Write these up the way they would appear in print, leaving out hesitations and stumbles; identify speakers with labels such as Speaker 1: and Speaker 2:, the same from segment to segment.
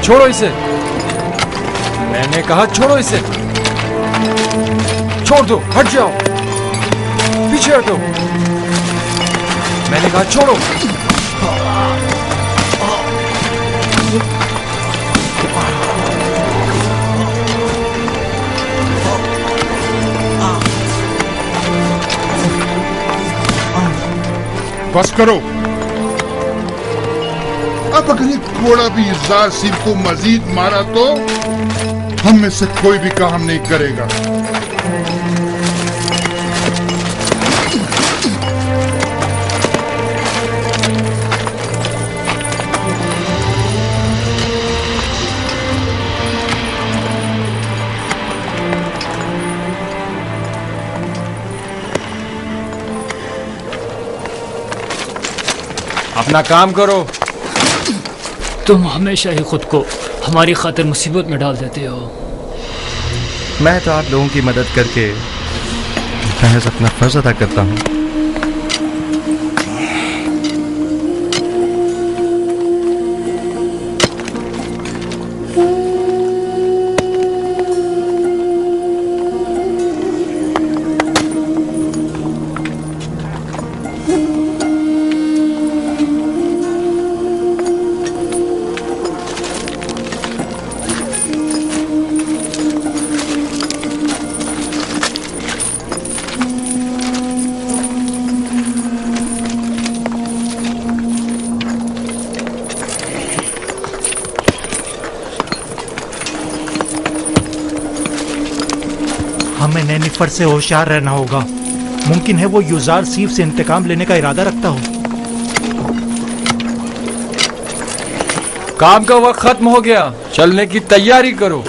Speaker 1: छोड़ो इसे। मैंने कहा छोड़ो इसे। छोड़ दो, हट जाओ, पीछे हटो। मैंने कहा छोड़ो।
Speaker 2: बस करो। अब अगर ये घोड़ा भी यूज़ार सिंह को मजीद मारा तो हम में से कोई भी काम नहीं करेगा।
Speaker 1: अपना काम करो।
Speaker 3: तुम हमेशा ही खुद को हमारी खातिर मुसीबत में डाल देते हो।
Speaker 4: मैं तो आप लोगों की मदद करके महज अपना फर्ज अदा करता हूँ।
Speaker 5: हमें नैनीफर से होशियार रहना होगा। मुमकिन है वो यूज़ार सीफ से इंतकाम लेने का इरादा रखता हो।
Speaker 1: काम का वक्त खत्म हो गया, चलने की तैयारी करो।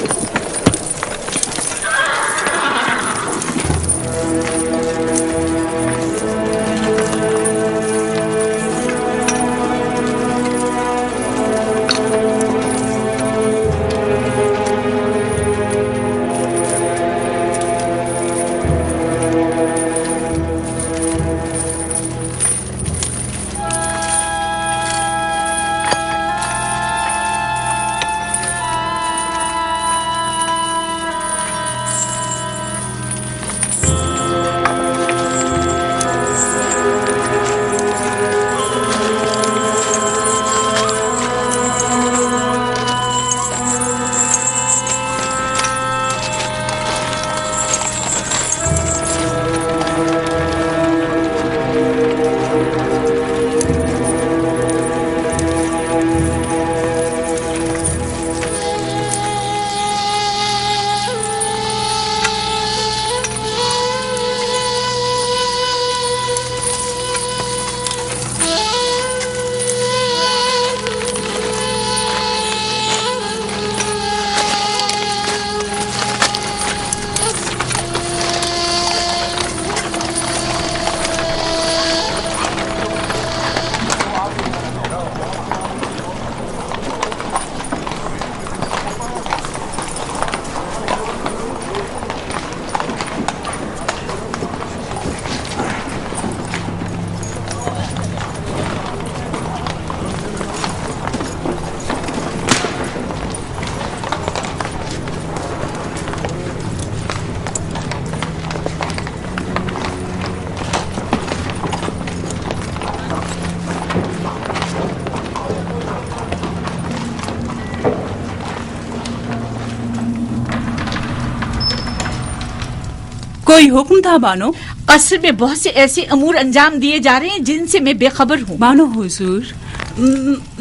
Speaker 6: कोई हुक्म था बानो?
Speaker 7: कसर में बहुत से ऐसे अमूर अंजाम दिए जा रहे हैं जिनसे मैं बेखबर हूँ।
Speaker 6: बानो हुजूर,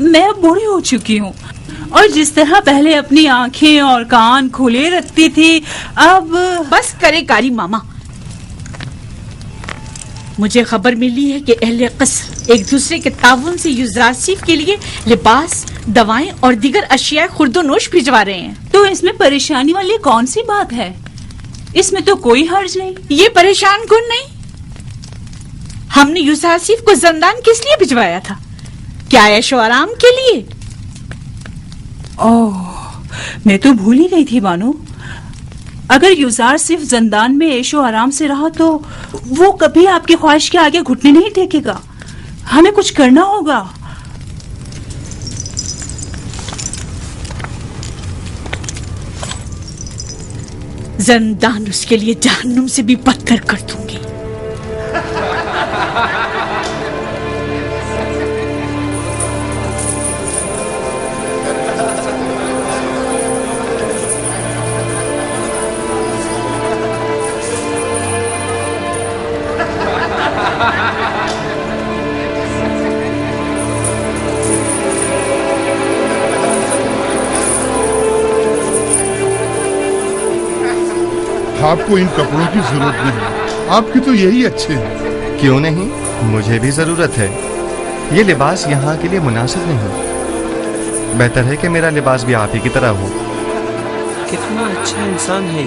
Speaker 6: मैं अब बूढ़ी हो चुकी हूँ और जिस तरह पहले अपनी आंखें और कान खुले रखती थी, अब
Speaker 7: बस करे कारी मामा। मुझे खबर मिली है कि अहले कसर एक दूसरे के ताउन से यूज़रासिफ के लिए लिबास, दवाएं और दीगर अशिया खुर्दोनोश भिजवा रहे हैं।
Speaker 6: तो इसमें परेशानी वाली कौन सी बात है? इसमें तो कोई हर्ज नहीं।
Speaker 7: ये परेशान कौन नहीं? हमने यूज़रासिफ को जंदान किस लिए भिजवाया था? क्या ऐशो आराम के लिए?
Speaker 6: ओह, मैं तो भूल ही गई थी बानो। अगर यूज़ार सिर्फ जंदान में ऐशो आराम से रहा तो वो कभी आपकी ख्वाहिश के आगे घुटने नहीं टेकेगा। हमें कुछ करना होगा।
Speaker 7: जंदान उसके लिए जहन्नुम से भी बदतर कर दूंगी।
Speaker 2: आपको इन कपड़ों की जरूरत नहीं, आपके तो यही अच्छे हैं।
Speaker 4: क्यों नहीं, मुझे भी जरूरत है। ये लिबास यहाँ के लिए मुनासिब नहीं। बेहतर है कि मेरा लिबास भी आप ही की तरह हो।
Speaker 8: कितना अच्छा इंसान है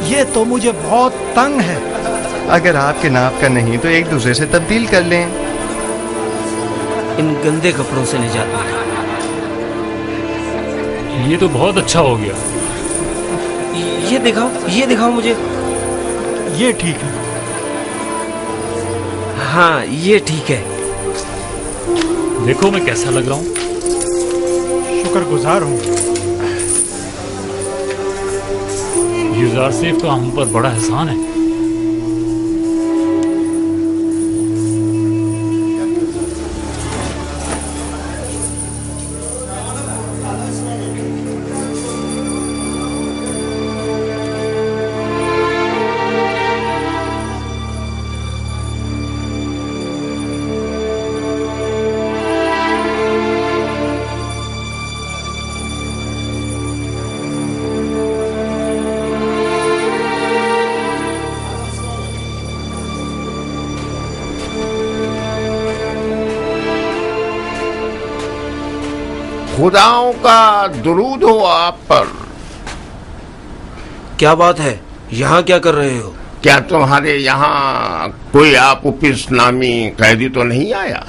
Speaker 5: ये तो मुझे बहुत तंग है।
Speaker 4: अगर आपके नाप का नहीं तो एक दूसरे से तब्दील कर लें।
Speaker 8: इन गंदे कपड़ों से निजात मिली।
Speaker 3: ये तो बहुत अच्छा हो गया।
Speaker 8: ये दिखाओ मुझे।
Speaker 5: ये ठीक है।
Speaker 8: हाँ ये ठीक है।
Speaker 3: देखो मैं कैसा लग रहा हूँ।
Speaker 5: शुक्रगुजार हूँ।
Speaker 3: युजार सेफ का हम पर बड़ा एहसान है।
Speaker 9: खुदाओं का दुरूद हो आप पर।
Speaker 8: क्या बात है, यहाँ क्या कर रहे हो?
Speaker 9: क्या तुम्हारे यहाँ कोई आपुपिस नामी कैदी तो नहीं आया?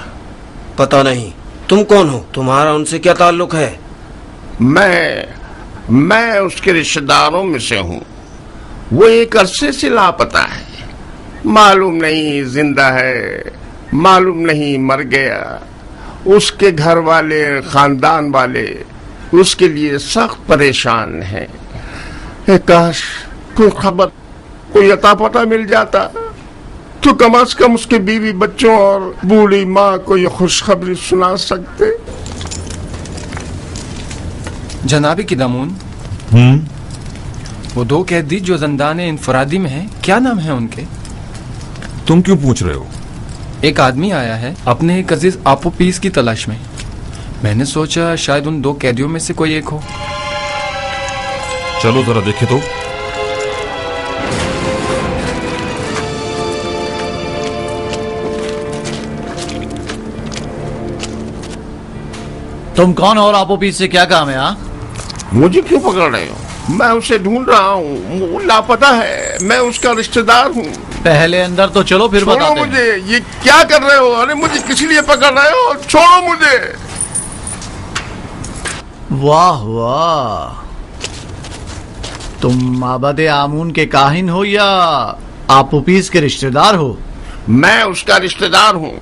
Speaker 8: पता नहीं। तुम कौन हो? तुम्हारा उनसे क्या ताल्लुक है?
Speaker 9: मैं उसके रिश्तेदारों में से हूँ। वो एक अरसे से लापता है। मालूम नहीं जिंदा है, मालूम नहीं मर गया। उसके घर वाले, खानदान वाले उसके लिए सख्त परेशान हैं। काश कोई खबर, कोई अता पता मिल जाता तो कम से कम उसके बीवी बच्चों और बूढ़ी माँ को ये खुशखबरी सुना सकते।
Speaker 1: जनाबी किदामून, वो दो कैदी जो ज़ंदान इंफरादी में हैं, क्या नाम है उनके?
Speaker 10: तुम क्यों पूछ रहे हो?
Speaker 1: एक आदमी आया है अपने एक अजीज आपोपीस की तलाश में। मैंने सोचा शायद उन दो कैदियों में से कोई एक हो।
Speaker 10: चलो जरा देखे तो।
Speaker 11: तुम कौन हो और आपोपीस से क्या काम है?
Speaker 9: मुझे क्यों पकड़ रहे हो? मैं उसे ढूंढ रहा हूँ, वो लापता है। मैं उसका रिश्तेदार हूँ।
Speaker 11: पहले अंदर तो चलो फिर बताते हैं।
Speaker 9: छोड़ो मुझे। ये क्या कर रहे हो? अरे मुझे किस लिए पकड़ रहे हो? छोड़ो मुझे।
Speaker 11: वाह वाह, तुम माबद आमून के काहिन हो या आपोपीस के रिश्तेदार हो?
Speaker 9: मैं उसका रिश्तेदार हूँ।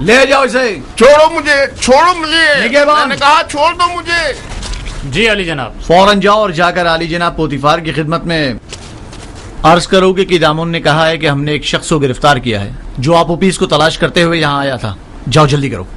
Speaker 11: ले जाओ इसे।
Speaker 9: छोड़ो मुझे, छोड़ो मुझे।
Speaker 11: निगहबान।
Speaker 9: मैंने कहा छोड़ दो मुझे।
Speaker 3: जी अली जनाब।
Speaker 11: फौरन जाओ और जाकर आली जनाब पोतीफार की खिदमत में अर्ज करो कि किदामुन ने कहा है कि हमने एक शख्स को गिरफ्तार किया है जो आपोपीस को तलाश करते हुए यहाँ आया था। जाओ जल्दी करो।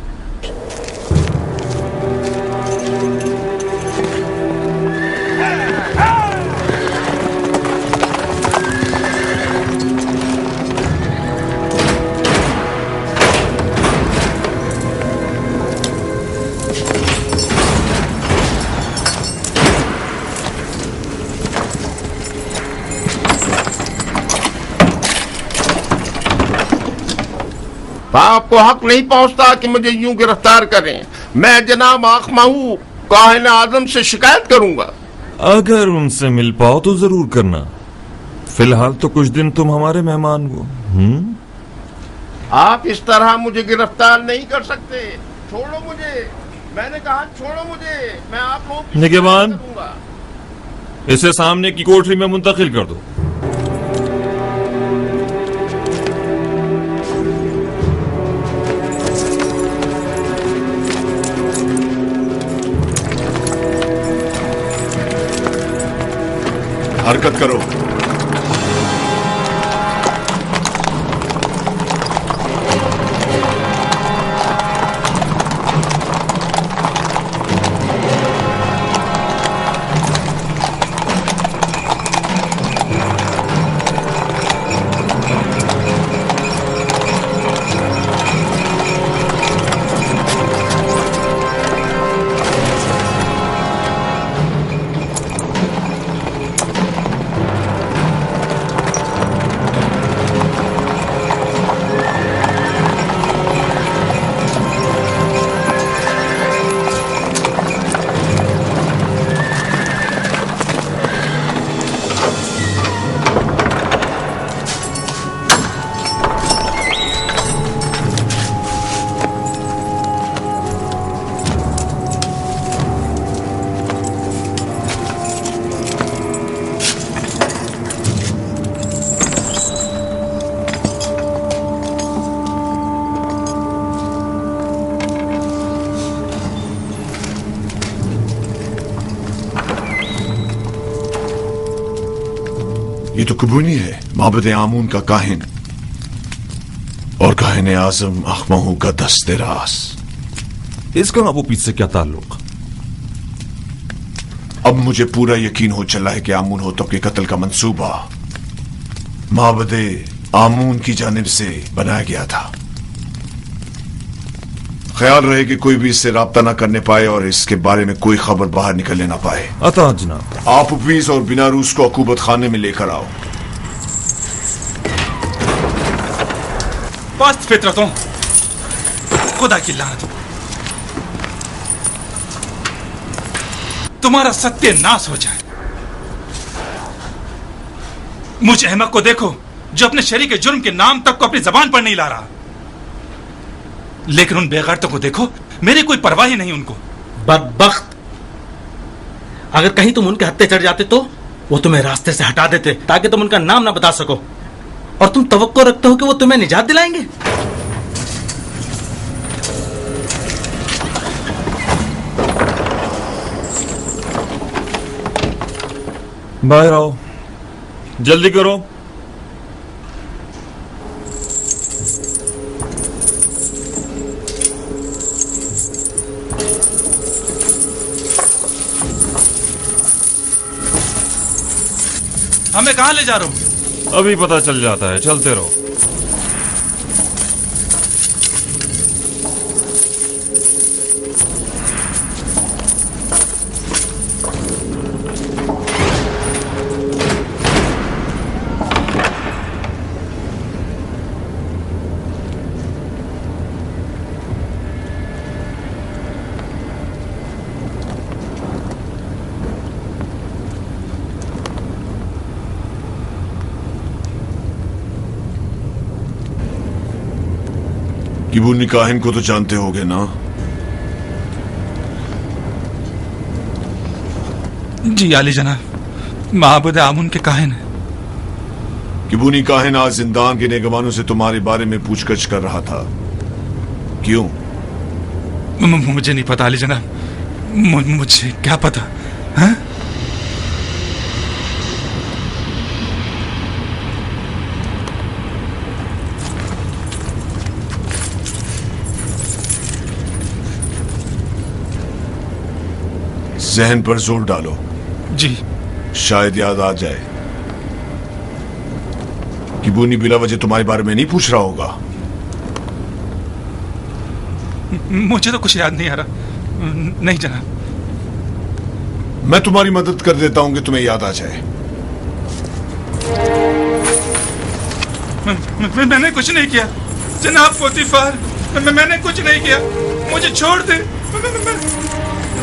Speaker 9: आपको हक नहीं पहुंचता कि मुझे यूं गिरफ्तार करें। मैं जनाब आखमाहू काहिन आजम से शिकायत करूंगा।
Speaker 10: अगर उनसे मिल पाओ तो जरूर करना। फिलहाल तो कुछ दिन तुम हमारे मेहमान हो।
Speaker 9: आप इस तरह मुझे गिरफ्तार नहीं कर सकते। छोड़ो मुझे। मैंने कहा छोड़ो मुझे। मैं आप लोगों की
Speaker 10: निगहबान,
Speaker 9: शिकायत करूंगा।
Speaker 10: इसे सामने की कोठरी में मुंतकिल कर दो।
Speaker 12: हरकत करो। ये तो कुबूनी है, माबद आमून का काहिन और काहिन आजम अखमहू का दस्ते रास।
Speaker 10: इसका अबू पीस से क्या ताल्लुक?
Speaker 12: अब मुझे पूरा यकीन हो चला है कि आमून होतब के कत्ल का मंसूबा माबद आमून की जानिब से बनाया गया था। ख्याल रहे कि कोई भी इससे राब्ता ना करने पाए और इसके बारे में कोई खबर बाहर निकलने ना पाए।
Speaker 10: अता जनाब।
Speaker 12: आप उपवीज और बिनारूस को अकूबत खाने में लेकर आओ।
Speaker 13: पस्त फितरतों, खुदा की लानत, तुम्हारा सत्यानाश हो जाए। मुझ अहमक को देखो जो अपने शरीक के जुर्म के नाम तक को अपनी जबान पर नहीं ला रहा, लेकिन उन बेगैरतों को देखो, मेरी कोई परवाह ही नहीं उनको।
Speaker 11: बदबख्त, अगर कहीं तुम उनके हत्थे चढ़ जाते तो वो तुम्हें रास्ते से हटा देते ताकि तुम उनका नाम ना बता सको, और तुम तवक्को रखते हो कि वो तुम्हें निजात दिलाएंगे।
Speaker 10: बाहर आओ, जल्दी करो।
Speaker 13: हमें कहां ले जा रहे हो?
Speaker 10: अभी पता चल जाता है, चलते रहो।
Speaker 12: किबूनी काहिन को तो जानते होगे ना?
Speaker 13: जी आली जनाब, माबूद आमून के काहिन है।
Speaker 12: किबूनी काहिन आज जिंदान के नेगवानों से तुम्हारे बारे में पूछगछ कर रहा था, क्यों?
Speaker 13: मुझे नहीं पता आली जनाब, मुझे क्या पता है?
Speaker 12: जहन पर जोर डालो।
Speaker 13: जी।
Speaker 12: शायद याद आ जाए। किबूनी बिला वजह तुम्हारे बारे में नहीं पूछ रहा होगा।
Speaker 13: मुझे तो कुछ याद नहीं आ रहा। नहीं जनाब।
Speaker 12: मैं तुम्हारी मदद कर देता हूं कि तुम्हें याद आ जाए।
Speaker 13: मैंने कुछ नहीं किया जनाब पोतीफार, मैंने कुछ नहीं किया, मुझे छोड़ दे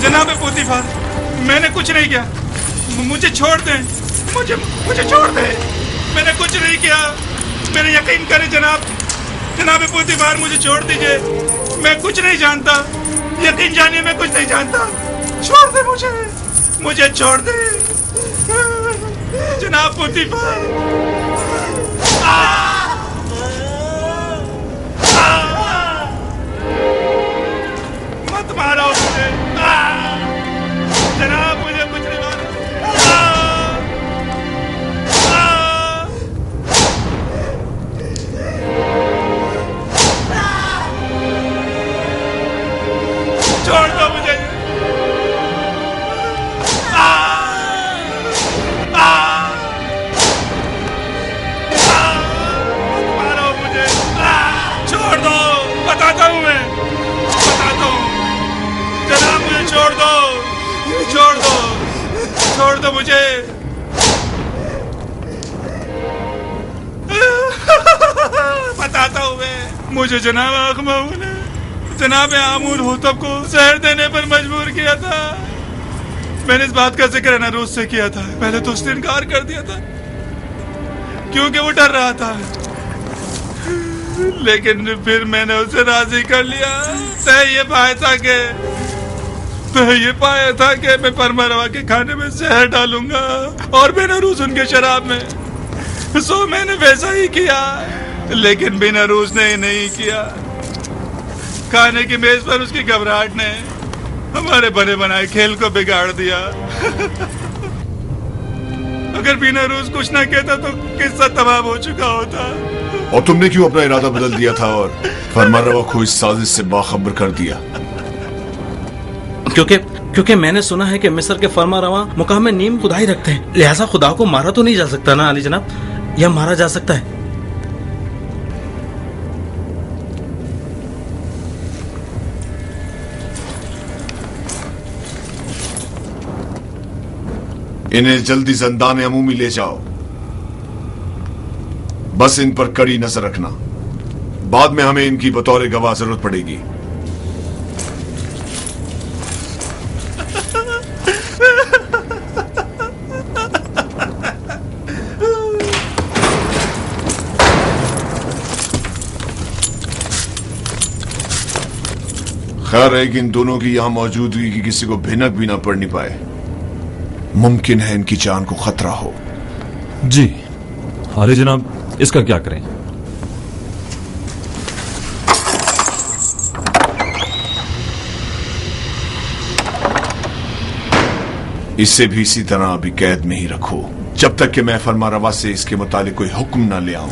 Speaker 13: जनाब पोतीफार, मैंने कुछ नहीं किया, मुझे छोड़ दे, मुझे छोड़ दे, मैंने कुछ नहीं किया, मेरे यकीन करें जनाब पोतीफार, मुझे छोड़ दीजिए, मैं कुछ नहीं जानता, यकीन जानिए मैं कुछ नहीं जानता, छोड़ दे मुझे छोड़ दे जनाब पोतीफार। मत मारो मुझे जनाब, मुझे कुछ नहीं मारो। छोड़ दो, छोड़ दो, छोड़ दो मुझे। बताता हूँ मैं, मुझे जनाब आखमाऊ ने जनाब आमूर होतब को जहर देने पर मजबूर किया था। मैंने इस बात का जिक्र नरूज से किया था। पहले तो उसने इनकार कर दिया था क्योंकि वो डर रहा था, लेकिन फिर मैंने उसे राजी कर लिया। तय ये पाया था कि मैं परमरवा के खाने में जहर डालूंगा और बेनरूज उनके शराब में। सो मैंने वैसा ही किया, लेकिन बेनरूज ने नहीं किया। खाने की मेज पर उसकी घबराहट ने हमारे बने बनाए खेल को बिगाड़ दिया। अगर बेनरूज कुछ ना कहता तो किस्सा तमाम हो चुका होता।
Speaker 12: और तुमने क्यों अपना इरादा बदल दिया था और फरमानरवा को इस साजिश से बाखबर कर दिया?
Speaker 14: क्योंकि मैंने सुना है कि मिस्र के फरमारवा मुकाम में नीम खुदाई रखते हैं, लिहाजा खुदा को मारा तो नहीं जा सकता ना अली जनाब, या मारा जा सकता है?
Speaker 12: इन्हें जल्दी ज़िंदान अमूमी ले जाओ। बस इन पर कड़ी नजर रखना, बाद में हमें इनकी बतौर गवाह जरूरत पड़ेगी। खैर है कि इन दोनों की यहां मौजूदगी की किसी को भिनक भी ना पड़नी पाए। मुमकिन है इनकी जान को खतरा हो।
Speaker 10: जी अली जनाब, इसका क्या करें?
Speaker 12: इसे भी इसी तरह अभी कैद में ही रखो, जब तक कि मैं फरमारवा से इसके मुतालिक कोई हुक्म ना ले आऊं।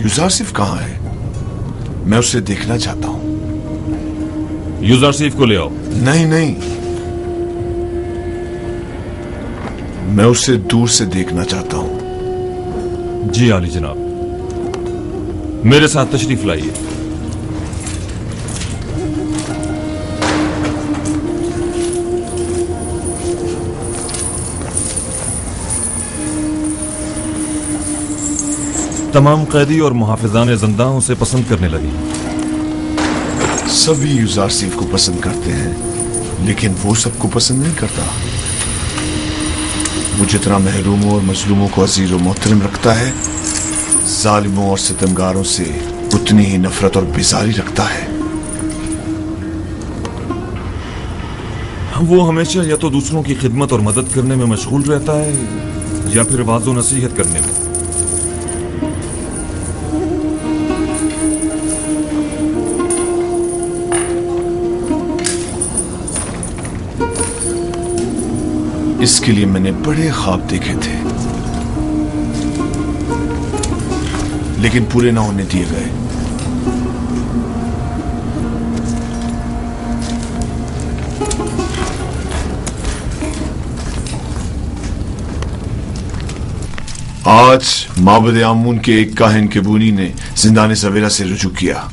Speaker 12: यूजारसिफ कहां है? मैं उसे देखना चाहता हूं।
Speaker 10: यूजारसिफ को ले आओ।
Speaker 12: नहीं नहीं, मैं उसे दूर से देखना चाहता हूं।
Speaker 10: जी आली जनाब, मेरे साथ तशरीफ लाइए। तमाम कैदी और मुहाफिजान ज़िंदा उसे पसंद करने लगे।
Speaker 12: सभी यूजारसिफ को पसंद करते हैं, लेकिन वो सबको पसंद नहीं करता। वो जितना महरूमों और मजलूमों को अजीज और मोहतरम रखता है, जालिमों और सितमगारों से उतनी ही नफरत और बेजारी रखता है।
Speaker 10: वो हमेशा या तो दूसरों की खिदमत और मदद करने में मशगूल रहता है या फिर वाज़ो नसीहत करने में।
Speaker 12: इसके लिए मैंने बड़े ख्वाब देखे थे, लेकिन पूरे ना होने दिए गए। आज माबद आमून के एक काहिन केबूनी ने जिंदाने सवेरा से रुजू किया।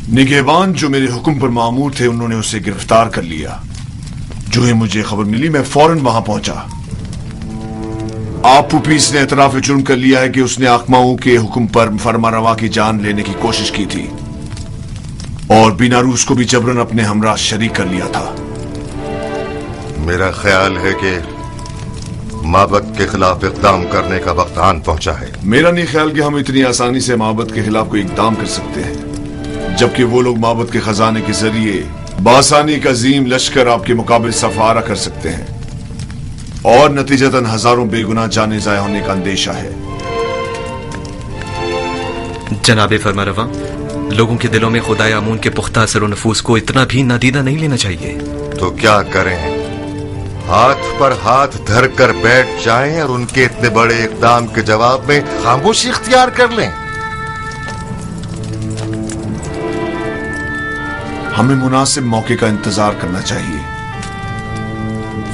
Speaker 12: निगहबान जो मेरे हुक्म पर मामूर थे, उन्होंने उसे गिरफ्तार कर लिया। जो ही मुझे खबर मिली, मैं फौरन वहां पहुंचा। आप पुपीस ने एतराफ जुर्म कर लिया है कि उसने आखमाऊ के हुक्म पर फरमारवा की जान लेने की कोशिश की थी और बीनारूस को भी जबरन अपने हमरा शरीक कर लिया था।
Speaker 15: मेरा ख्याल है कि माबद के खिलाफ इकदाम करने का वक्त आन पहुंचा है।
Speaker 12: मेरा नहीं ख्याल कि हम इतनी आसानी से माबद के खिलाफ कोई इकदाम कर सकते हैं, जबकि वो लोग माबद के खजाने के जरिए बासानी का अजीम लश्कर आपके मुकाबले सफारा कर सकते हैं और नतीजतन हजारों बेगुनाह जाने जाया होने का अंदेशा है।
Speaker 16: जनाबे फरमारवा, लोगों के दिलों में खुदाए आमून के पुख्ता असर नफूस को इतना भी नादीदा नहीं लेना चाहिए।
Speaker 15: तो क्या करें? हाथ पर हाथ धर कर बैठ जाएं और उनके इतने बड़े इकदाम के जवाब में खामोशी इख्तियार कर लें?
Speaker 12: हमें मुनासिब मौके का इंतजार करना चाहिए।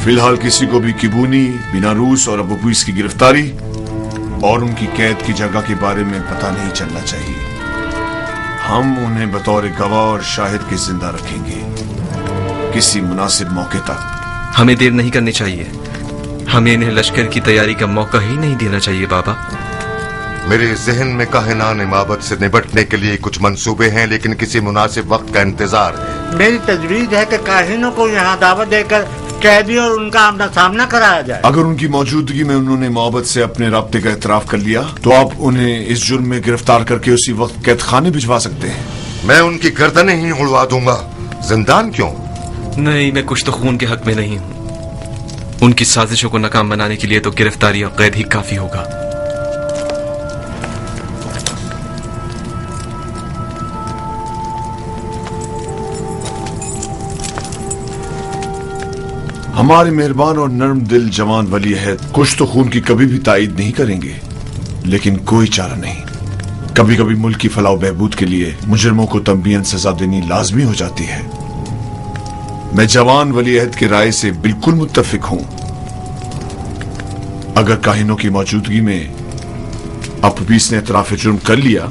Speaker 12: फिलहाल किसी को भी किबूनी, बीनारूस और अबू पुपीस की गिरफ्तारी और उनकी कैद की जगह के बारे में पता नहीं चलना चाहिए। हम उन्हें बतौर गवाह और शाहिद के जिंदा रखेंगे किसी मुनासिब मौके तक।
Speaker 16: हमें देर नहीं करनी चाहिए। हमें इन्हें लश्कर की तैयारी का मौका ही नहीं देना चाहिए बाबा।
Speaker 15: मेरे जहन में काहिनान इमामत से निपटने के लिए कुछ मंसूबे हैं, लेकिन किसी मुनासिब वक्त का इंतजार है।
Speaker 17: मेरी तजवीज है कि काहिनों को यहाँ दावत देकर कैदी और उनका आमना सामना कराया जाए।
Speaker 12: अगर उनकी मौजूदगी में उन्होंने मोहब्बत से अपने राब्ते का इतराफ कर लिया तो आप उन्हें इस जुर्म में गिरफ्तार करके उसी वक्त कैद खाने भिजवा सकते हैं।
Speaker 15: मैं उनकी गर्दनें ही उड़वा दूंगा। जिंदान क्यों?
Speaker 16: नहीं, मैं कुछ तो खून के हक में नहीं हूँ। उनकी साजिशों को नाकाम बनाने के लिए तो गिरफ्तारी और कैद ही काफी होगा।
Speaker 12: हमारे मेहरबान और नर्म दिल जवान वली अहद कुछ तो खून की कभी भी तायद नहीं करेंगे, लेकिन कोई चारा नहीं। कभी कभी मुल्क की फलाह बहबूद के लिए मुजरिमों को तंबीहन सजा देनी लाजमी हो जाती है। मैं जवान वली अहद की राय से बिल्कुल मुत्तफिक हूं। अगर काहिनों की मौजूदगी में अपीस ने इतराफ जुर्म कर लिया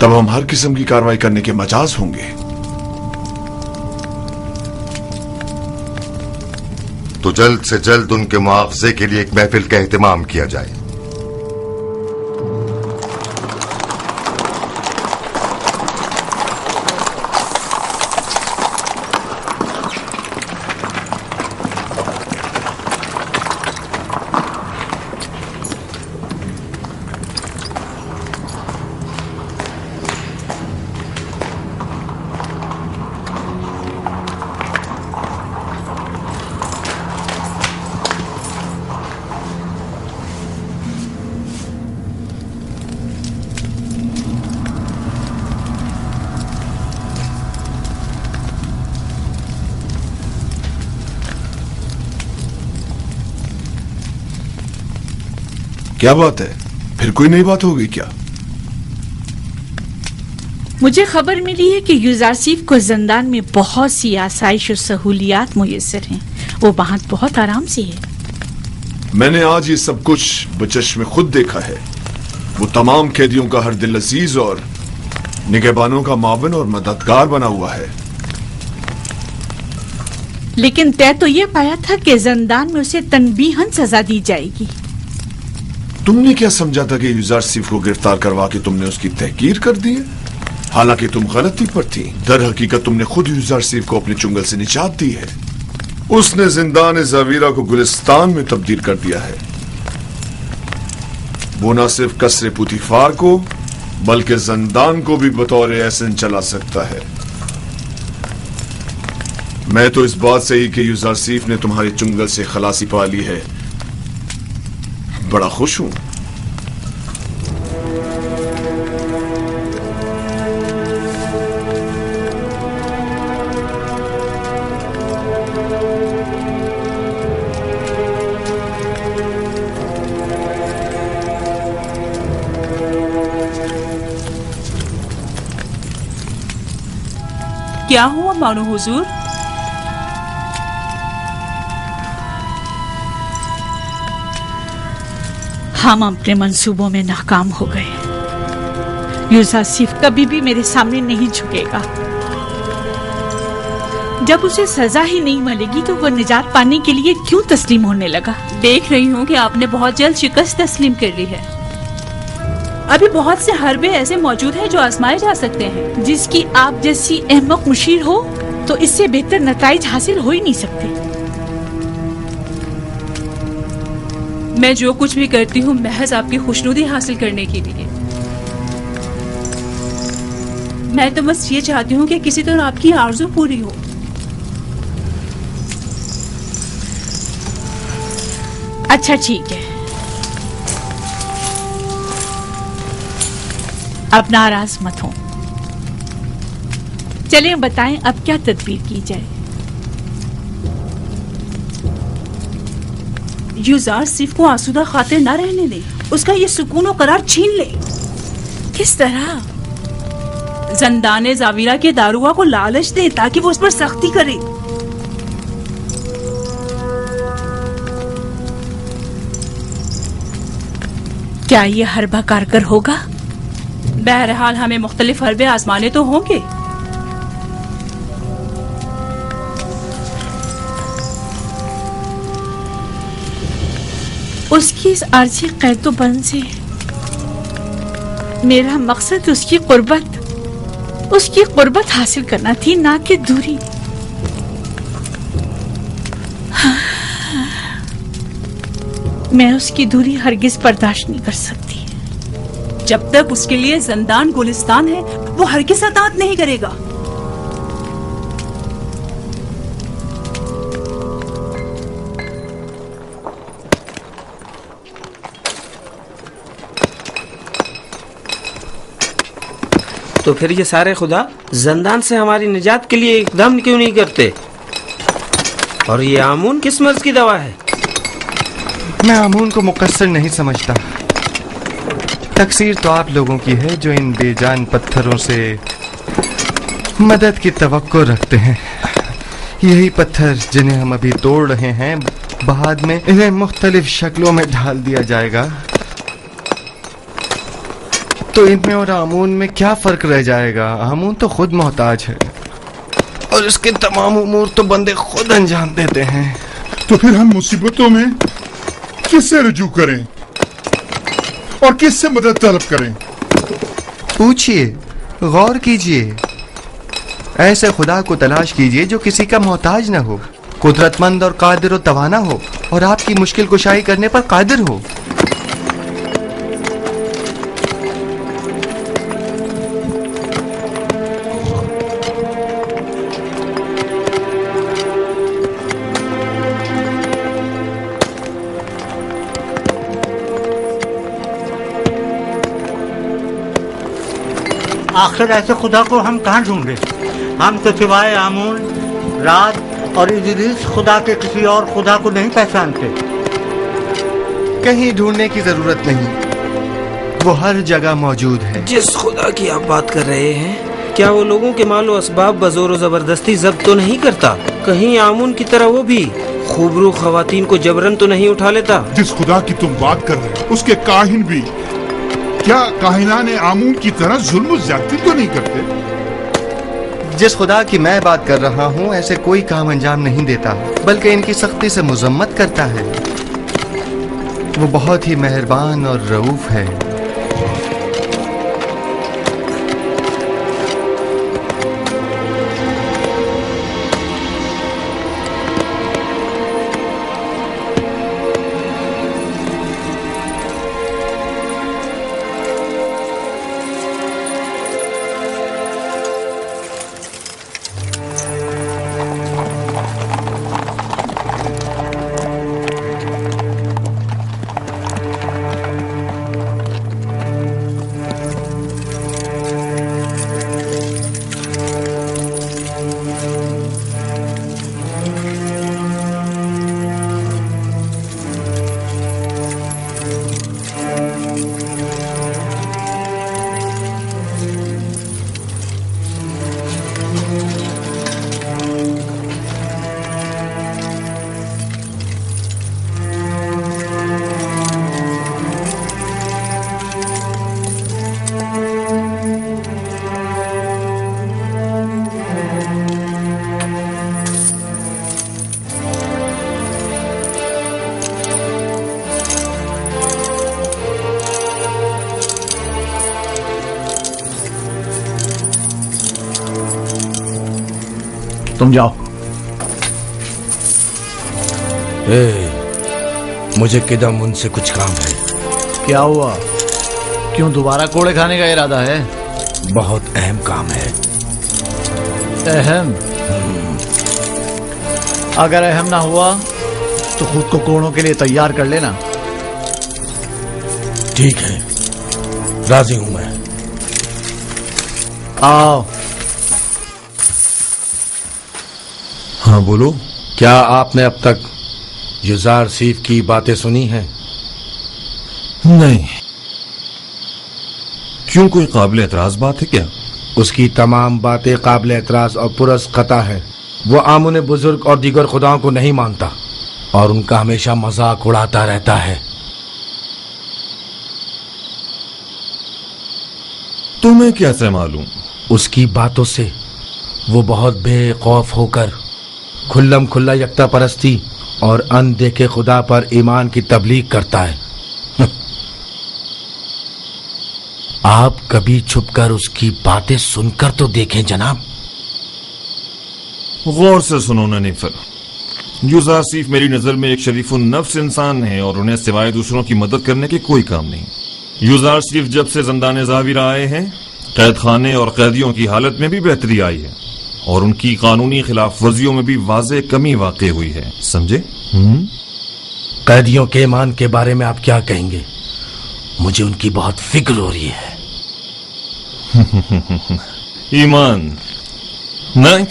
Speaker 12: तब हम हर किस्म की कार्रवाई करने के मजाज होंगे।
Speaker 15: तो जल्द से जल्द उनके मुआवजे के लिए एक महफिल का एहतमाम किया जाए।
Speaker 12: क्या बात है? फिर कोई नई बात हो गई क्या?
Speaker 7: मुझे खबर मिली है कि यूजारसीफ को जिंदान में बहुत सी आसाइश और सहूलियात मुयस्सर हैं। वो वहां बहुत आराम से है।
Speaker 12: मैंने आज ये सब कुछ बचश में खुद देखा है। वो तमाम कैदियों का हर दिल अजीज और निगहबानों का मावन और मददगार बना हुआ है।
Speaker 7: लेकिन तय तो ये पाया था कि जिंदान में उसे तनबीहन सजा दी जाएगी।
Speaker 12: तुमने क्या समझा था कि यूजारसीफ को गिरफ्तार करवा के तुमने उसकी तहकीर कर दी है? हालांकि तुम गलती पर थी। दर हकीकत तुमने खुद यूजारसीफ को अपने चुंगल से निजात दी है। उसने जिंदान ज़ावीरा को गुलिस्तान में तब्दील कर दिया है। वो न सिर्फ कसरे पुतिफार को बल्कि जिंदान को भी बतौर एहसन चला सकता है। मैं तो इस बात से ही कि यूजारसीफ ने तुम्हारे चुंगल से खलासी पा ली है बड़ा खुश हूं।
Speaker 6: क्या हुआ मानो हुजूर?
Speaker 7: हम अपने मंसूबों में नाकाम हो गए। यूजारसीफ कभी भी मेरे सामने नहीं झुकेगा। जब उसे सजा ही नहीं मिलेगी तो वो निजात पाने के लिए क्यों तस्लीम होने लगा?
Speaker 6: देख रही हूँ कि आपने बहुत जल्द शिकस्त तस्लीम कर ली है। अभी बहुत से हरबे ऐसे मौजूद हैं जो आजमाए जा सकते हैं।
Speaker 7: जिसकी आप जैसी अहमक मुशीर हो तो इससे बेहतर नताइज हासिल हो ही नहीं सकते।
Speaker 6: मैं जो कुछ भी करती हूँ महज आपकी खुशनुदी हासिल करने के लिए। मैं तो बस ये चाहती हूँ कि किसी तरह आपकी आरज़ू पूरी हो।
Speaker 7: अच्छा ठीक है, अब नाराज मत हो। चलिए बताएं अब क्या तदबीर की जाए।
Speaker 6: यूजारसीफ को आसूदा खातिर न रहने दे, उसका ये सुकून और करार छीन ले।
Speaker 7: किस तरह?
Speaker 6: जिंदान ज़ावीरा के दारुआ को लालच दे ताकि वो उस पर सख्ती करे।
Speaker 7: क्या ये हरबा कारगर होगा?
Speaker 6: बहरहाल हमें मुख्तलिफ हरबे आजमाने तो होंगे।
Speaker 7: उसकी इस आर्जी कैदोबंद से मेरा मकसद उसकी कुर्बत हासिल करना थी, ना कि दूरी। मैं उसकी दूरी हरगिज बर्दाश्त नहीं कर सकती।
Speaker 6: जब तक उसके लिए जिंदान गुलिस्तान है, वो हरगिज अतात नहीं करेगा।
Speaker 8: तो फिर ये सारे खुदा जिंदान से हमारी निजात के लिए एकदम क्यों नहीं करते? और ये आमून किस मर्ज की दवा है?
Speaker 4: मैं आमून को मुकस्सर नहीं समझता। तकसीर तो आप लोगों की है जो इन बेजान पत्थरों से मदद की तवक्को रखते हैं। यही पत्थर जिन्हें हम अभी तोड़ रहे हैं, बाद में इन्हें मुख्तलिफ शक्लों में ढाल दिया जाएगा, तो इनमें और आमून में क्या फर्क रह जाएगा? आमून तो खुद मोहताज है और इसके तमाम उमूर तो बंदे खुद अंजाम देते हैं।
Speaker 2: तो फिर हम मुसीबतों में किससे रुजू करें और किससे मदद तलब करें?
Speaker 4: पूछिए, गौर कीजिए, ऐसे खुदा को तलाश कीजिए जो किसी का मोहताज न हो, कुदरतमंद और कादिर और तवाना हो और आपकी मुश्किल कुशाई करने पर कादिर हो।
Speaker 17: आखिर ऐसे खुदा को हम कहाँ ढूंढे? हम तो सिवाय आमून, रात और इदरीस खुदा के किसी और खुदा को नहीं पहचानते।
Speaker 4: कहीं ढूंढने की जरूरत नहीं, वो हर जगह मौजूद है।
Speaker 8: जिस खुदा की आप बात कर रहे हैं, क्या वो लोगों के मालो असबाब बजोर जबरदस्ती जब्त तो नहीं करता? कहीं आमून की तरह वो भी खूबरू खवातीन को जबरन तो नहीं उठा लेता?
Speaker 2: जिस खुदा की तुम बात कर रहे हो, उसके काहिन भी क्या काहिनाने आमून की तरह जुल्म ज्यादती तो नहीं करते?
Speaker 4: जिस खुदा की मैं बात कर रहा हूँ ऐसे कोई काम अंजाम नहीं देता, बल्कि इनकी सख्ती से मुजम्मत करता है। वो बहुत ही मेहरबान और रऊफ है।
Speaker 11: तुम जाओ।
Speaker 18: मुझे किदम उनसे कुछ काम है।
Speaker 11: क्या हुआ? क्यों दोबारा कोड़े खाने का इरादा है?
Speaker 18: बहुत अहम काम है।
Speaker 11: अहम? अगर अहम ना हुआ तो खुद को कोड़ों के लिए तैयार कर लेना।
Speaker 18: ठीक है, राजी हूं मैं।
Speaker 11: आओ।
Speaker 18: हाँ बोलो। क्या आपने अब तक युजार सीफ की बातें सुनी हैं?
Speaker 10: नहीं। क्यों, कोई काबिल एतराज बात है क्या?
Speaker 18: उसकी तमाम बातें काबिल एतराज और पुरस खता है। वो आमुन बुजुर्ग और दीगर खुदाओं को नहीं मानता और उनका हमेशा मजाक उड़ाता रहता है।
Speaker 10: तुम्हें कैसे मालूम?
Speaker 18: उसकी बातों से वो बहुत बेखौफ होकर खुल्लम खुल्ला यकता परस्ती और अनदेखे खुदा पर ईमान की तबलीग करता है। आप कभी छुपकर उसकी बातें सुनकर तो देखें जनाब।
Speaker 10: गौर से सुनो ननीफर, यूज़ार सिर्फ मेरी नजर में एक शरीफुन नफ्स इंसान है और उन्हें सिवाय दूसरों की मदद करने के कोई काम नहीं। यूज़ार सिर्फ जब से जिंदान ज़ाविर आए हैं, कैद खाने और कैदियों की हालत में भी बेहतरी आई है और उनकी कानूनी खिलाफ वर्जियों में भी वाज़े कमी वाक़ई हुई है, समझे?
Speaker 18: कैदियों के ईमान के बारे में आप क्या कहेंगे? मुझे उनकी बहुत फिक्र हो रही है।
Speaker 10: ईमान नहीं,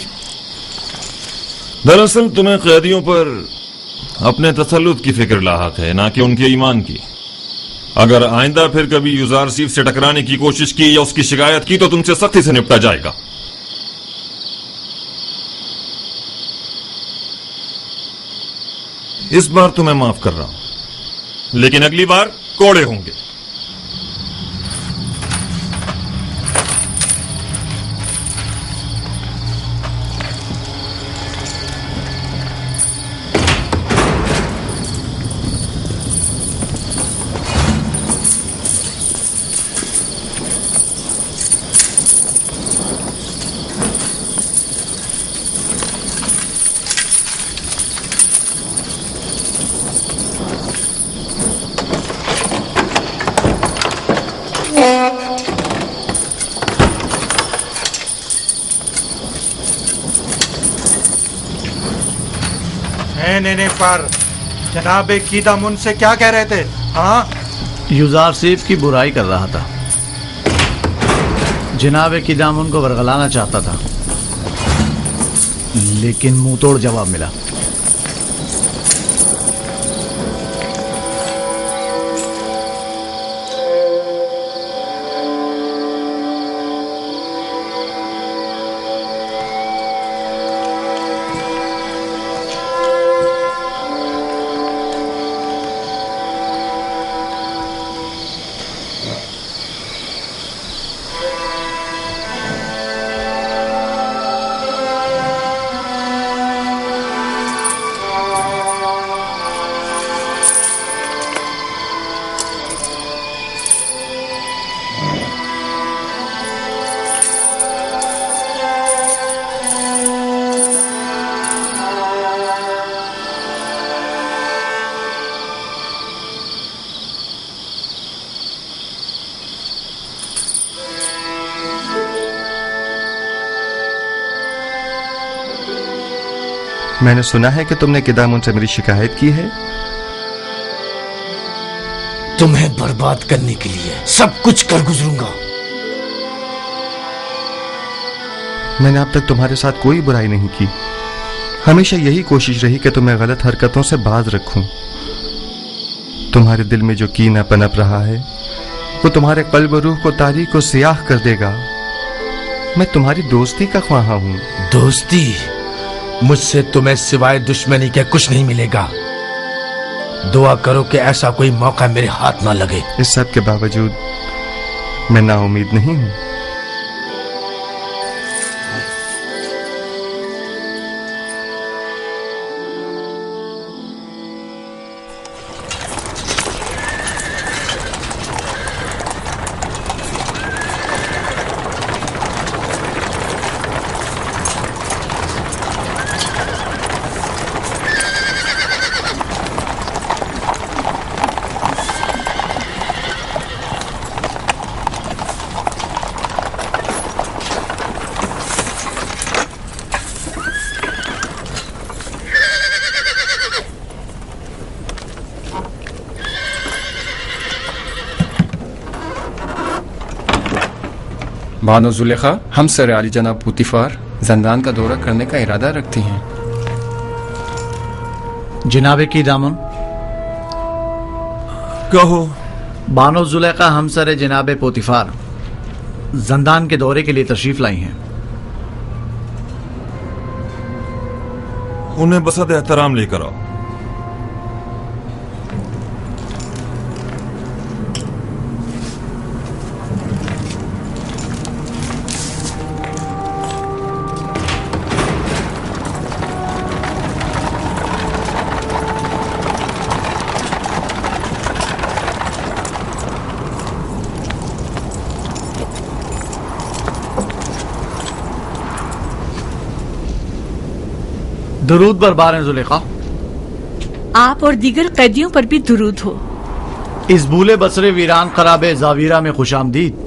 Speaker 10: दरअसल तुम्हें कैदियों पर अपने तसल्लुत की फिक्र लाहक है, ना कि उनके ईमान की। अगर आइंदा फिर कभी यूज़ार सीफ से टकराने की कोशिश की या उसकी शिकायत की तो तुमसे सख्ती से निपटा जाएगा। इस बार तो मैं माफ कर रहा हूं, लेकिन अगली बार कोड़े होंगे।
Speaker 5: नहीं पर जनाब कीदामुन से क्या कह रहे थे? हाँ,
Speaker 11: यूज़ार सीफ की बुराई कर रहा था, जनाब कीदामुन को बरगलाना चाहता था, लेकिन मुंह तोड़ जवाब मिला।
Speaker 4: मैंने सुना है कि तुमने कीदामुन से मेरी शिकायत की है।
Speaker 18: तुम्हें बर्बाद करने के लिए सब कुछ कर गुजरूंगा।
Speaker 4: मैंने अब तक तुम्हारे साथ कोई बुराई नहीं की। हमेशा यही कोशिश रही कि तुम्हें गलत हरकतों से बाज रखूं। तुम्हारे दिल में जो कीना पनप रहा है वो तुम्हारे कल्ब और रूह को तारीक और सियाह कर देगा। मैं तुम्हारी दोस्ती का ख्वाहा हूं।
Speaker 18: दोस्ती? मुझसे तुम्हें सिवाय दुश्मनी के कुछ नहीं मिलेगा। दुआ करो कि ऐसा कोई मौका मेरे हाथ ना लगे।
Speaker 4: इस सब के बावजूद मैं नाउम्मीद नहीं हूं।
Speaker 1: बानो जुलेखा, हम सर आली जनाब पुतिफार जंदान का दौरा करने का इरादा रखती हैं।
Speaker 11: जनाब कीदामुन,
Speaker 10: कहो।
Speaker 11: बानो जुलेखा हमसर जनाब पोतिफार जंदान के दौरे के लिए तशरीफ लाई हैं।
Speaker 10: उन्हें बसद एहतराम लेकर आओ।
Speaker 11: दुरूद बरबार जुलेखा।
Speaker 7: आप और दीगर कैदियों पर भी दुरूद हो।
Speaker 11: इस भूले बसरे वीरान खराबे जावीरा में खुशामदीद।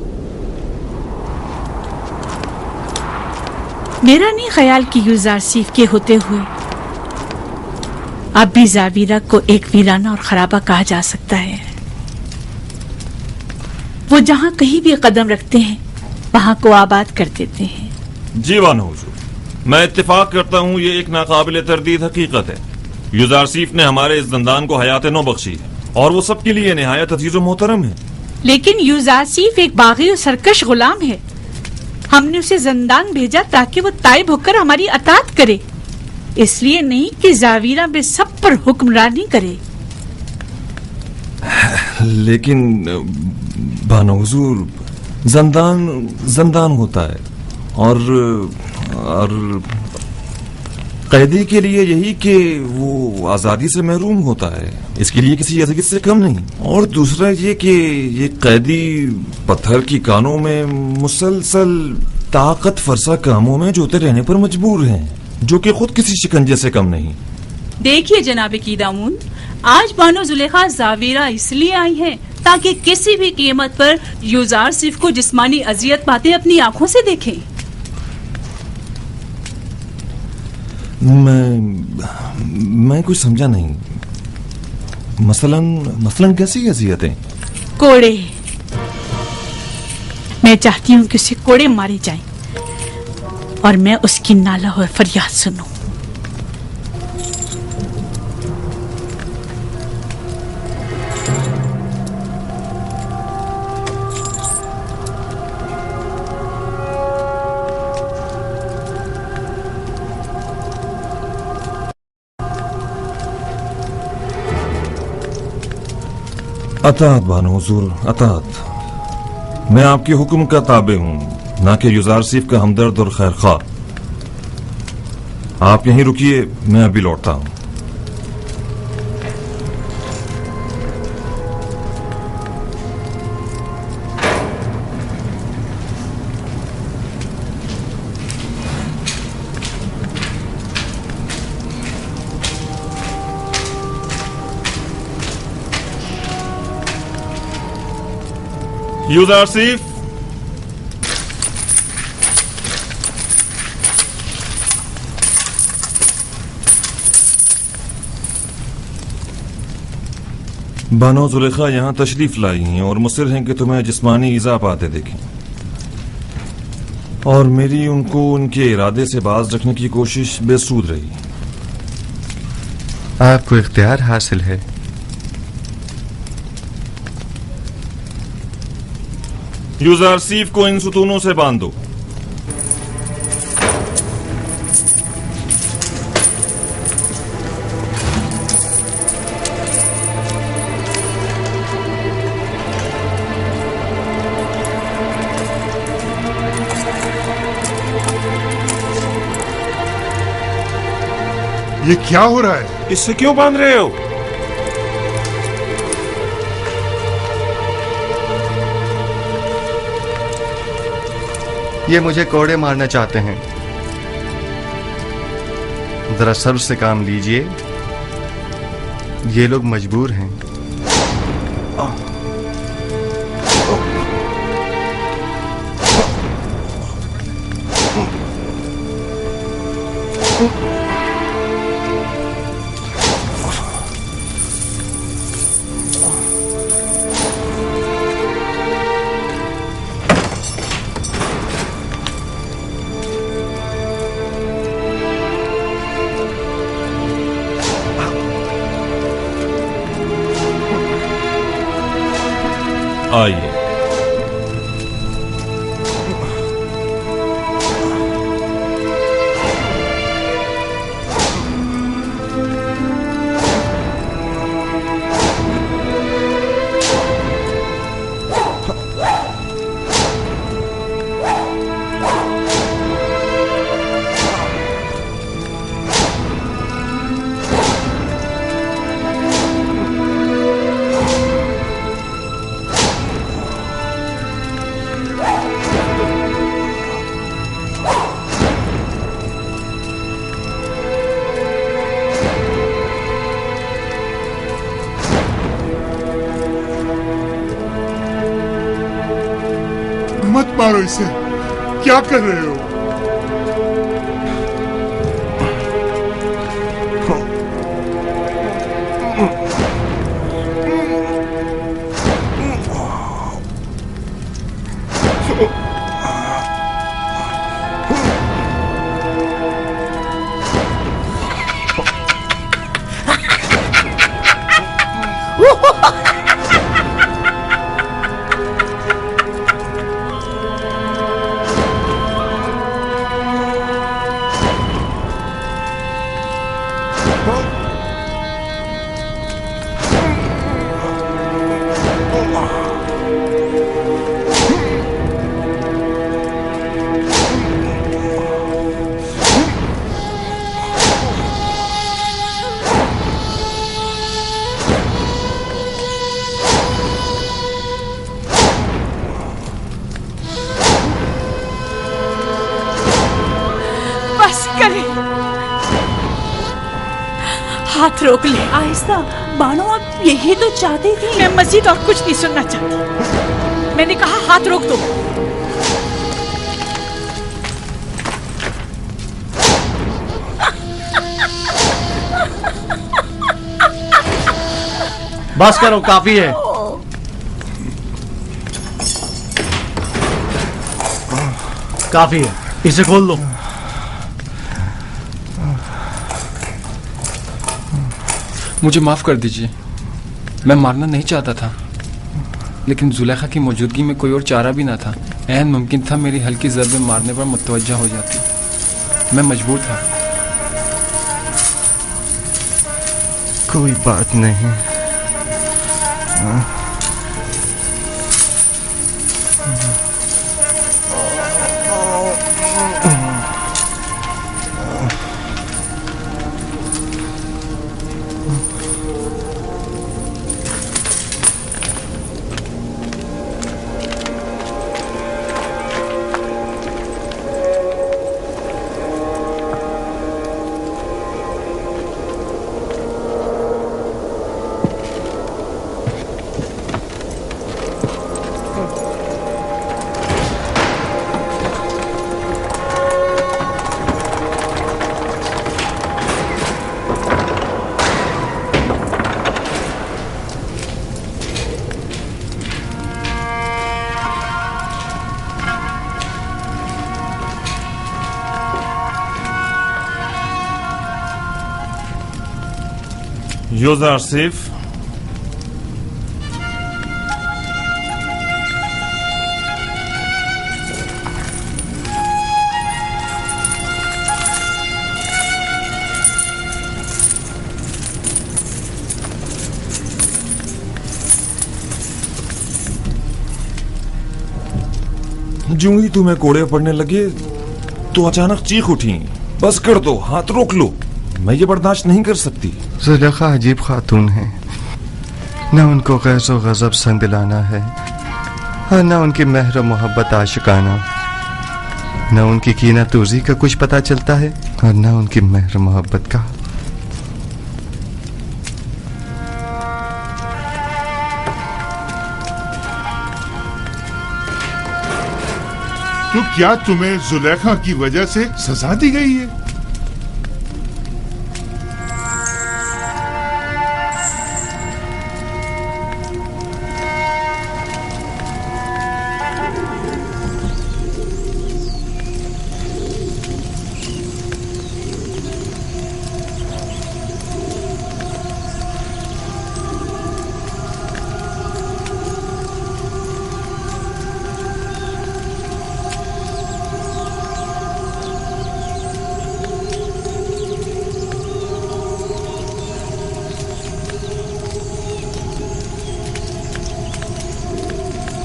Speaker 7: मेरा नहीं ख्याल कि यूजार सीफ के होते हुए अब भी जावीरा को एक वीराना और खराबा कहा जा सकता है। वो जहाँ कहीं भी कदम रखते हैं वहाँ को आबाद कर देते हैं।
Speaker 10: जी वानो हुजूर, मैं इत्तेफाक करता हूँ ये एक नाकाबिले तरदीद हकीकत है। यूजार सीफ ने हमारे इस जंदान को हयात नौ बख्शी है और वो सबके लिए निहायत अजीज व मोहतरम है। लेकिन
Speaker 7: यूजार सीफ एक बागी और सरकश गुलाम है। हमने उसे जंदान भेजा ताकि वो ताइब होकर हमारी अतात करे, इसलिए नहीं कि जावीरा में सब पर हुक्मरानी करे।
Speaker 10: लेकिन बानो हुजूर, जंदान होता है और कैदी के लिए यही कि वो आजादी से महरूम होता है, इसके लिए किसी अज़ीज़ से कम नहीं। और दूसरा ये कि ये कैदी पत्थर की कानों में मुसलसल ताकत फरसा कामों में जोते रहने पर मजबूर हैं, जो कि खुद किसी शिकंजे से कम नहीं।
Speaker 6: देखिए जनाब कीदामून, आज बानो जुलेखा जावीरा इसलिए आई हैं ताकि किसी भी कीमत पर यूजार सीफ को जिस्मानी अजियत पाते अपनी आंखों से देखें।
Speaker 10: मैं कुछ समझा नहीं। मसलन कैसी अजियतें?
Speaker 7: कोड़े। मैं चाहती हूँ कि उसे कोड़े मारे जाएं और मैं उसकी नाला और फरियाद सुनूं।
Speaker 10: अतात बानो हुजूर, अतात। मैं आपके हुक्म का ताबे हूँ, ना कि यूजार सीफ का हमदर्द और खैर खा। आप यहीं रुकिए, मैं अभी लौटता हूँ। यूजार सीफ, बानो जुलेखा यहाँ तशरीफ लाई हैं और मुसिर हैं कि तुम्हें जिस्मानी ईजा पाते देखें, और मेरी उनको उनके इरादे से बाज रखने की कोशिश बेसूद रही।
Speaker 4: आपको इख्तियार हासिल है।
Speaker 10: यूजार सीफ को इन सुतूनों से बांध दो।
Speaker 2: ये क्या हो रहा है?
Speaker 10: इससे क्यों बांध रहे हो?
Speaker 4: ये मुझे कोड़े मारना चाहते हैं। जरा सब्र से काम लीजिए, ये लोग मजबूर हैं।
Speaker 10: आइए।
Speaker 2: मारो इसे। क्या कर रहे हो?
Speaker 7: हाथ रोक ले।
Speaker 6: आहिस्ता। बानो, आप यही तो चाहती थी।
Speaker 7: मैं मजीद और कुछ नहीं सुनना चाहती। मैंने कहा हाथ रोक दो।
Speaker 11: बस करो, काफी है। काफी है, इसे खोल दो।
Speaker 1: मुझे माफ कर दीजिए, मैं मारना नहीं चाहता था, लेकिन जुलेखा की मौजूदगी में कोई और चारा भी ना था। ऐन मुमकिन था मेरी हल्की ज़रबे मारने पर मुतवज्जा हो जाती। मैं मजबूर था।
Speaker 4: कोई बात नहीं।
Speaker 10: यूज़र सिर्फ जो ही तुम्हें कोड़े पड़ने लगे तो अचानक चीख उठी। बस कर दो, हाथ रोक लो, मैं ये बर्दाश्त नहीं कर सकती।
Speaker 4: जुलेखा अजीब खातून है, न उनको गैज़ो गज़ब सन दिलाना है और न उनकी मेहर मोहब्बत आशिकाना, न उनकी कीना तूज़ी का कुछ पता चलता है और न उनकी मेहर मोहब्बत का।
Speaker 2: तो क्या तुम्हें जुलेखा की वजह से सजा दी गई है?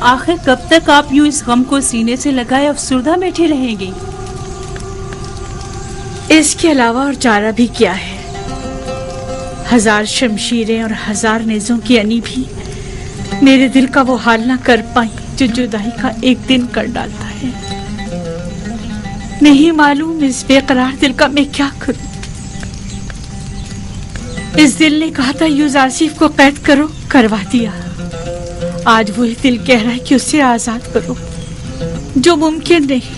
Speaker 6: आखिर कब तक आप यूं इस गम को सीने से लगाए अफसुर्दा बैठी रहेंगी?
Speaker 7: इसके अलावा और चारा भी क्या है? हजार शमशीरें और हजार नेज़ों की अनी भी मेरे दिल का वो हाल ना कर पाई जो जुदाई का एक दिन कर डालता है। नहीं मालूम इस बेकरार दिल का मैं क्या करूं। इस दिल ने कहा था यूज़र आसिफ को कैद करो, करवा दिया। आज वही दिल कह रहा है कि उसे आजाद करो। जो मुमकिन नहीं।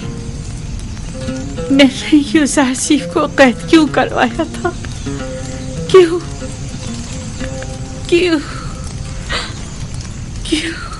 Speaker 7: मैंने यूज़र आसिफ को कैद क्यों करवाया था? क्यों क्यों क्यों?